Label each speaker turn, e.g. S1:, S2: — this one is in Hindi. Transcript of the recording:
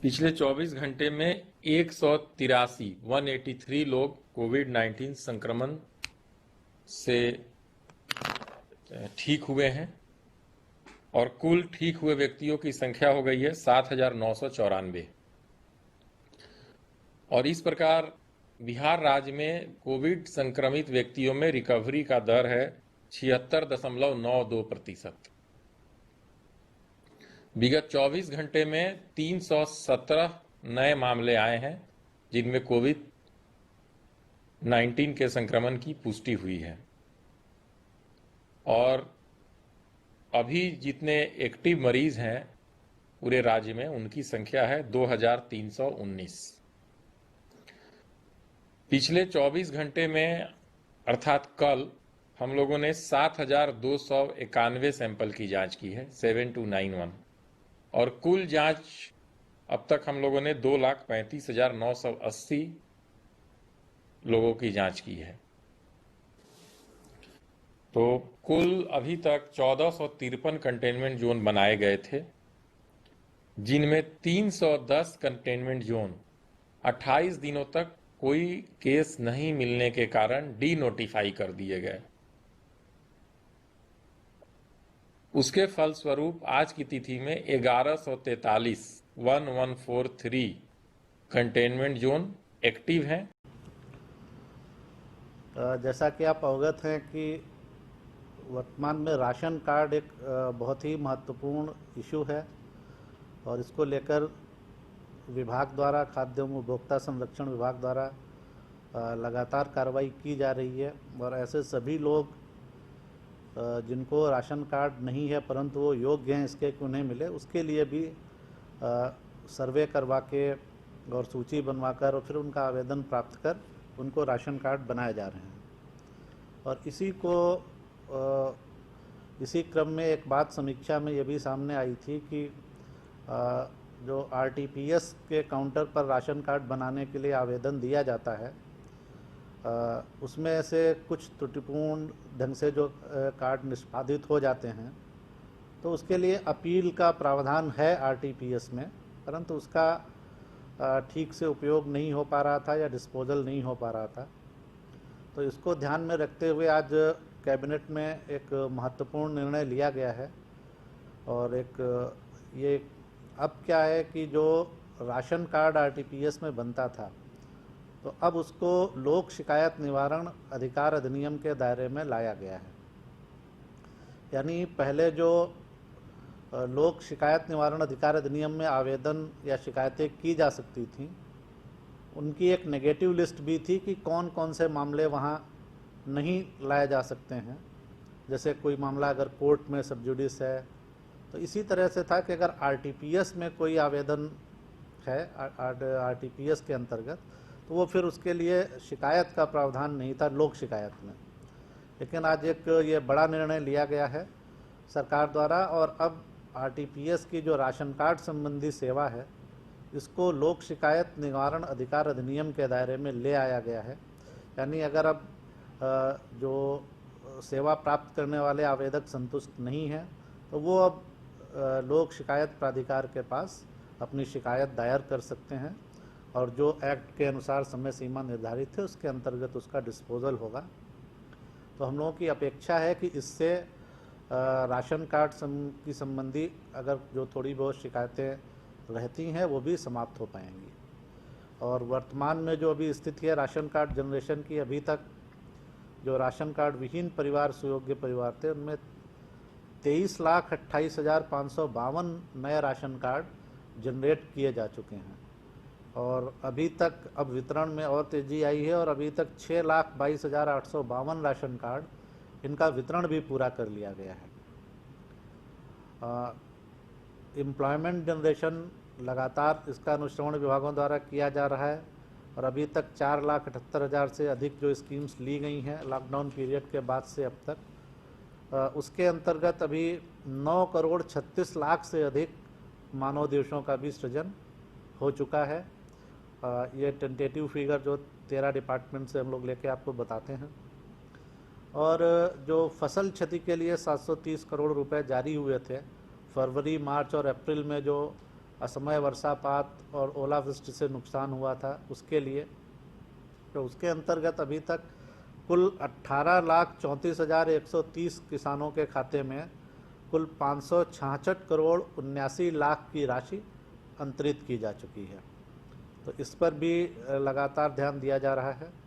S1: पिछले 24 घंटे में 183 लोग कोविड 19 संक्रमण से ठीक हुए हैं और कुल ठीक हुए व्यक्तियों की संख्या हो गई है 7,994। और इस प्रकार बिहार राज्य में कोविड संक्रमित व्यक्तियों में रिकवरी का दर है 76.92%। विगत 24 घंटे में 317 नए मामले आए हैं जिनमें कोविड 19 के संक्रमण की पुष्टि हुई है और अभी जितने एक्टिव मरीज हैं पूरे राज्य में उनकी संख्या है 2319। पिछले 24 घंटे में अर्थात कल हम लोगों ने 7,291 सैंपल की जांच की है 7291 और कुल जांच अब तक हम लोगों ने 2,35,980 लोगों की जांच की है। तो कुल अभी तक 1453 कंटेनमेंट जोन बनाए गए थे जिनमें 310 कंटेनमेंट जोन 28 दिनों तक कोई केस नहीं मिलने के कारण डी नोटिफाई कर दिए गए। उसके फलस्वरूप आज की तिथि में 1143 कंटेनमेंट जोन एक्टिव हैं।
S2: जैसा कि आप अवगत हैं कि वर्तमान में राशन कार्ड एक बहुत ही महत्वपूर्ण इशू है और इसको लेकर विभाग द्वारा खाद्य एवं उपभोक्ता संरक्षण विभाग द्वारा लगातार कार्रवाई की जा रही है और ऐसे सभी लोग जिनको राशन कार्ड नहीं है परंतु वो योग्य हैं इसके कि उन्हें मिले, उसके लिए भी सर्वे करवा के और सूची बनवाकर और फिर उनका आवेदन प्राप्त कर उनको राशन कार्ड बनाए जा रहे हैं। और इसी क्रम में एक बात समीक्षा में ये भी सामने आई थी कि जो आरटीपीएस के काउंटर पर राशन कार्ड बनाने के लिए आवेदन दिया जाता है उसमें से कुछ त्रुटिपूर्ण ढंग से जो कार्ड निष्पादित हो जाते हैं तो उसके लिए अपील का प्रावधान है आरटीपीएस में, परंतु उसका ठीक से उपयोग नहीं हो पा रहा था या डिस्पोजल नहीं हो पा रहा था। तो इसको ध्यान में रखते हुए आज कैबिनेट में एक महत्वपूर्ण निर्णय लिया गया है और ये अब क्या है कि जो राशन कार्ड आरटीपीएस में बनता था तो अब उसको लोक शिकायत निवारण अधिकार अधिनियम के दायरे में लाया गया है। यानी पहले जो लोक शिकायत निवारण अधिकार अधिनियम में आवेदन या शिकायतें की जा सकती थीं उनकी एक नेगेटिव लिस्ट भी थी कि कौन कौन से मामले वहाँ नहीं लाए जा सकते हैं। जैसे कोई मामला अगर कोर्ट में सब जुडिस है तो इसी तरह से था कि अगर आरटीपीएस में कोई आवेदन है आरटीपीएस के अंतर्गत तो वो फिर उसके लिए शिकायत का प्रावधान नहीं था लोक शिकायत में। लेकिन आज एक ये बड़ा निर्णय लिया गया है सरकार द्वारा और अब आरटीपीएस की जो राशन कार्ड संबंधी सेवा है इसको लोक शिकायत निवारण अधिकार अधिनियम के दायरे में ले आया गया है। यानी अगर अब जो सेवा प्राप्त करने वाले आवेदक संतुष्ट नहीं हैं तो वो अब लोक शिकायत प्राधिकार के पास अपनी शिकायत दायर कर सकते हैं और जो एक्ट के अनुसार समय सीमा निर्धारित है उसके अंतर्गत उसका डिस्पोजल होगा। तो हम लोगों की अपेक्षा है कि इससे राशन कार्ड की संबंधी अगर जो थोड़ी बहुत शिकायतें रहती हैं वो भी समाप्त हो पाएंगी। और वर्तमान में जो अभी स्थिति है राशन कार्ड जनरेशन की, अभी तक जो राशन कार्ड विहीन परिवार सुयोग्य परिवार थे उनमें 23,28,552 नए राशन कार्ड जनरेट किए जा चुके हैं और अभी तक अब वितरण में और तेज़ी आई है और अभी तक 6,22,852 राशन कार्ड इनका वितरण भी पूरा कर लिया गया है। एम्प्लॉयमेंट जनरेशन लगातार इसका अनुश्रवण विभागों द्वारा किया जा रहा है और अभी तक 4,78,000 से अधिक जो स्कीम्स ली गई हैं लॉकडाउन पीरियड के बाद से अब तक, उसके अंतर्गत अभी 9,36,00,000 से अधिक मानव दिवसों का भी सृजन हो चुका है। ये टेंटेटिव फिगर जो 13 डिपार्टमेंट से हम लोग लेके आपको बताते हैं। और जो फसल क्षति के लिए 730 करोड़ रुपए जारी हुए थे फरवरी, मार्च और अप्रैल में जो असमय वर्षापात और ओलावृष्टि से नुकसान हुआ था उसके लिए, तो उसके अंतर्गत अभी तक कुल 18,34,130 किसानों के खाते में कुल 566 करोड़ 79 लाख की राशि अंतरित की जा चुकी है। तो इस पर भी लगातार ध्यान दिया जा रहा है।